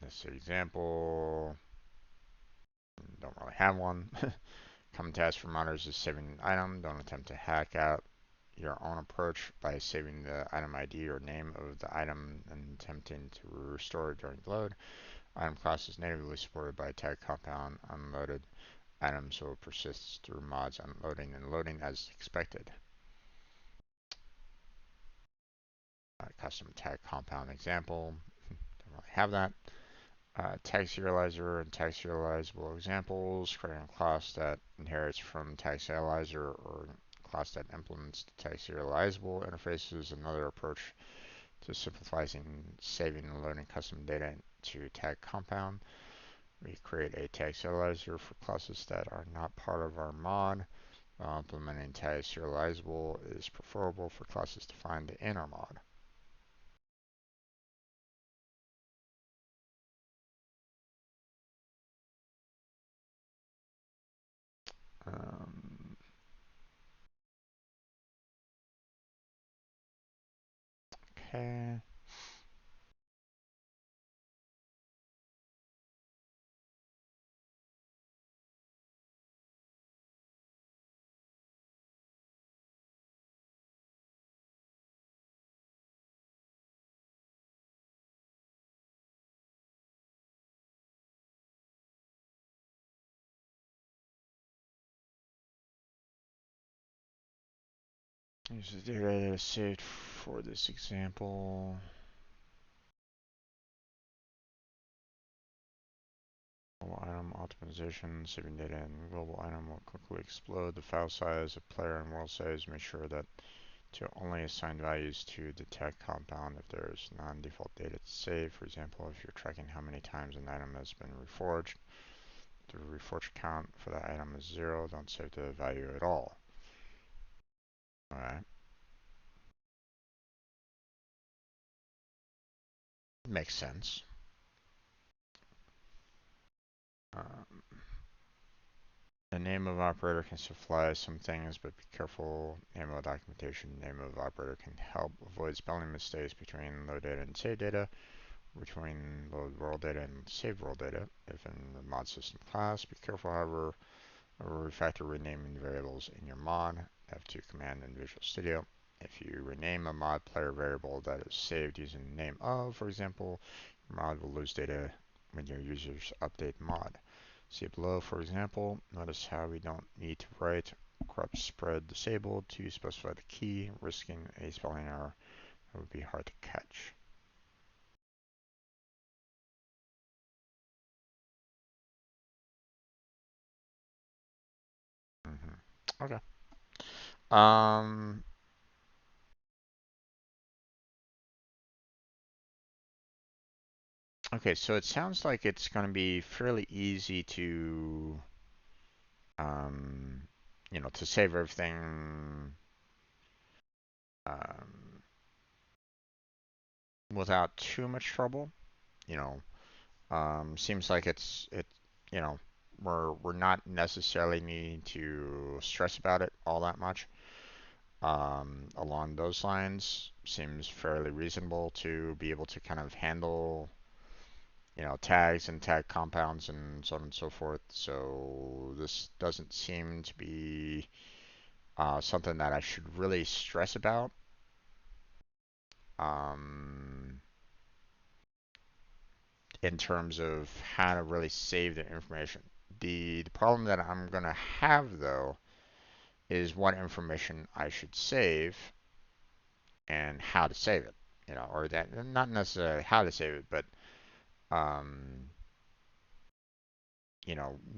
This example, don't really have one. Common task for modders is saving an item. Don't attempt to hack out your own approach by saving the item ID or name of the item and attempting to restore it during load. Item class is natively supported by tag compound. Unloaded items will persist through mods unloading and loading as expected. Custom tag compound example. Don't really have that. Tag serializer and tag serializable examples. Creating a class that inherits from tag serializer or class that implements the tag serializable interface is another approach to simplifying saving and loading custom data to tag compound. We create a tag serializer for classes that are not part of our mod. Implementing tag serializable is preferable for classes defined in our mod. Um, okay. Here's the data saved for this example. Global item optimization, saving data in global item will quickly explode the file size of player and world size. Make sure that to only assign values to the tag compound if there is non-default data to save. For example, if you're tracking how many times an item has been reforged, the reforged count for that item is 0, don't save the value at all. Alright. Makes sense. Um, the name of operator can supply some things, but be careful. Name of documentation, name of operator can help avoid spelling mistakes between load data and save data, between load world data and save world data. If in the mod system class, be careful, however, of refactor renaming variables in your mod. F2 command in Visual Studio. If you rename a mod player variable that is saved using the name of, for example, your mod will lose data when your users update mod. See below, for example. Notice how we don't need to write corrupt spread disabled to specify the key, risking a spelling error that would be hard to catch. Okay. Um, okay, so it sounds like it's going to be fairly easy to, um, to save everything um, without too much trouble. You know, seems like you know, we're not necessarily needing to stress about it all that much. along those lines seems fairly reasonable to be able to kind of handle, tags and tag compounds and so on and so forth. So this doesn't seem to be something that I should really stress about. Um, in terms of how to really save the information. The problem that I'm going to have, though, is what information I should save and how to save it. Or that, not necessarily how to save it, but, um,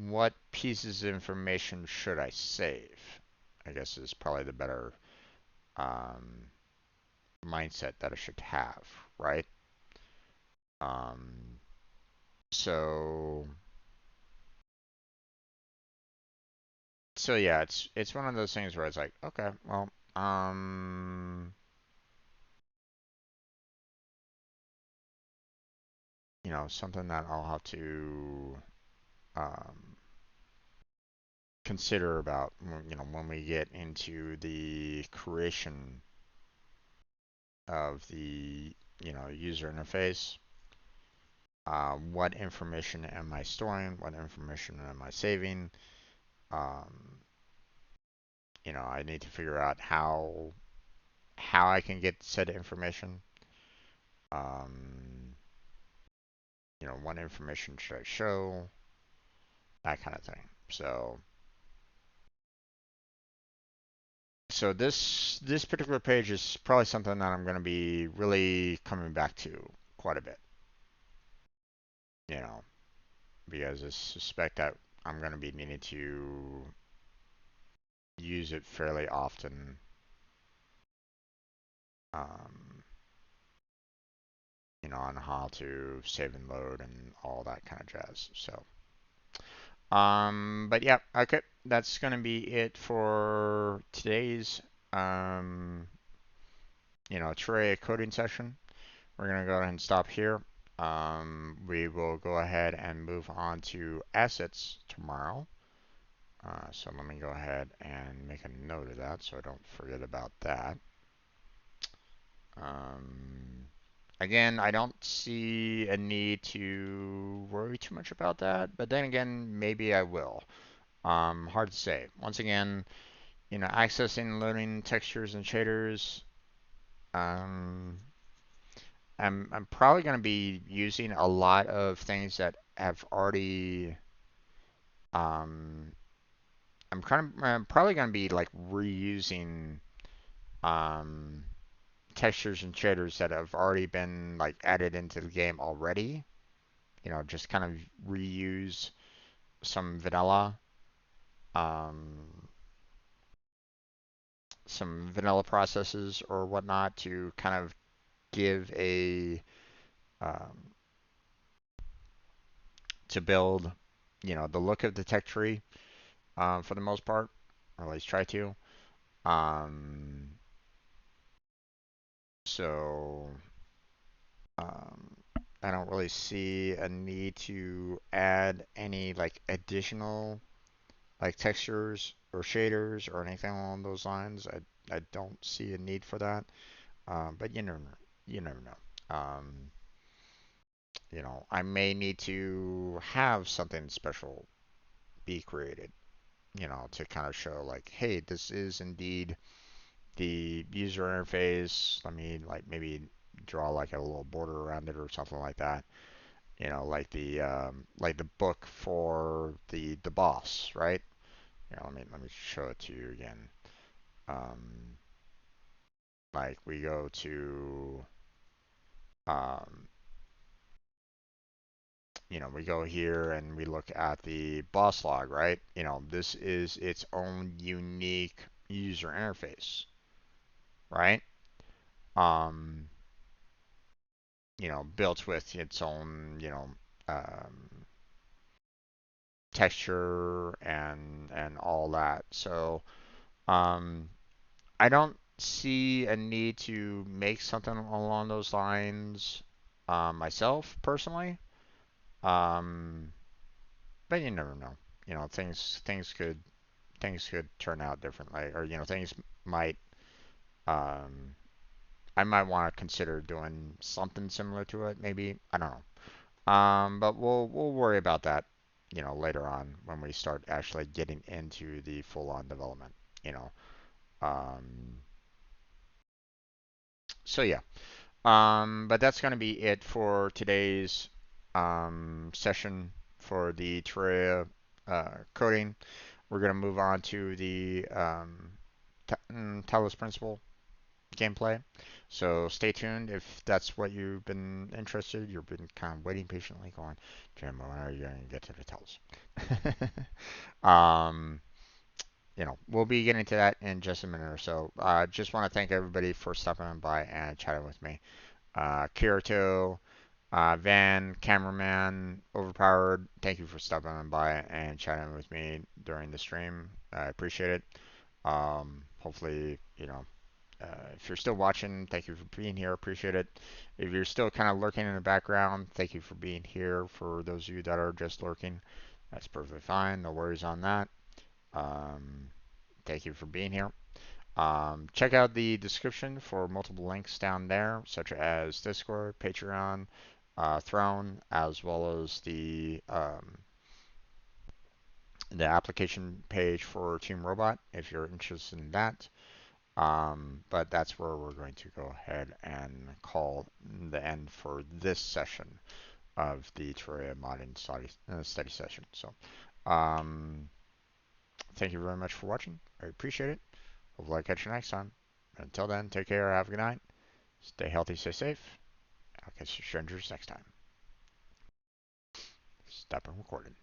what pieces of information should I save? I guess is probably the better um, mindset that I should have, right? Um, so so yeah, it's one of those things where it's like, okay, well, something that I'll have to um, consider about, when we get into the creation of the, user interface. What information am I storing? What information am I saving? Um, I need to figure out how I can get said information. Um, what information should I show? That kind of thing. So this particular page is probably something that I'm going to be really coming back to quite a bit, you know, because I suspect that I'm going to be needing to use it fairly often, um, on how to save and load and all that kind of jazz. But yeah, okay, that's going to be it for today's, um, Terraria coding session. We're going to go ahead and stop here. We will go ahead and move on to assets tomorrow. So let me go ahead and make a note of that so I don't forget about that. Um, Again, I don't see a need to worry too much about that, but then again, maybe I will. Hard to say. Once again, accessing and loading textures and shaders. Um, I'm probably going to be using a lot of things that have already. Um, I'm probably going to be like reusing um, textures and shaders that have already been like added into the game already. Just kind of reuse some um, processes or whatnot to kind of give a um, to build, the look of the tech tree for the most part, or at least try to. Um, so um, I don't really see a need to add any like additional like textures or shaders or anything along those lines. I don't see a need for that. But you never know. You never know. I may need to have something special be created, to kind of show like, hey, this is indeed the user interface. Let me like maybe draw like a little border around it or something like that. Like the book for the boss, right? Let me show it to you again. Um, like we go to um, we go here and we look at the boss log, right? This is its own unique user interface, right? Um, built with its own, um, texture and all that. So, um, I don't see a need to make something along those lines myself personally. Um, but you never know. Things could turn out differently, or things might. Um, I might want to consider doing something similar to it, maybe. I don't know. But we'll worry about that, later on when we start actually getting into the full-on development, you know. Um, so yeah. But that's going to be it for today's session for the Terraria coding. We're going to move on to the Talos Principle gameplay. So stay tuned if that's what you've been interested. You've been kind of waiting patiently, going, Jim, when are you going to get to the Talos? um, we'll be getting to that in just a minute or so. Just want to thank everybody for stopping on by and chatting with me. Kirito, Van, Cameraman, Overpowered, thank you for stopping on by and chatting with me during the stream. I appreciate it. Hopefully, if you're still watching, thank you for being here. Appreciate it. If you're still kind of lurking in the background, thank you for being here. For those of you that are just lurking, that's perfectly fine. No worries on that. Um, Thank you for being here. Check out the description for multiple links down there, such as Discord, Patreon, Throne, as well as the application page for Team Robot if you're interested in that. But that's where we're going to go ahead and call the end for this session of the Terraria modding study session. So, um, thank you very much for watching. I appreciate it. Hopefully, I'll catch you next time. Until then, take care. Have a good night. Stay healthy, stay safe. I'll catch you strangers next time. Stop recording.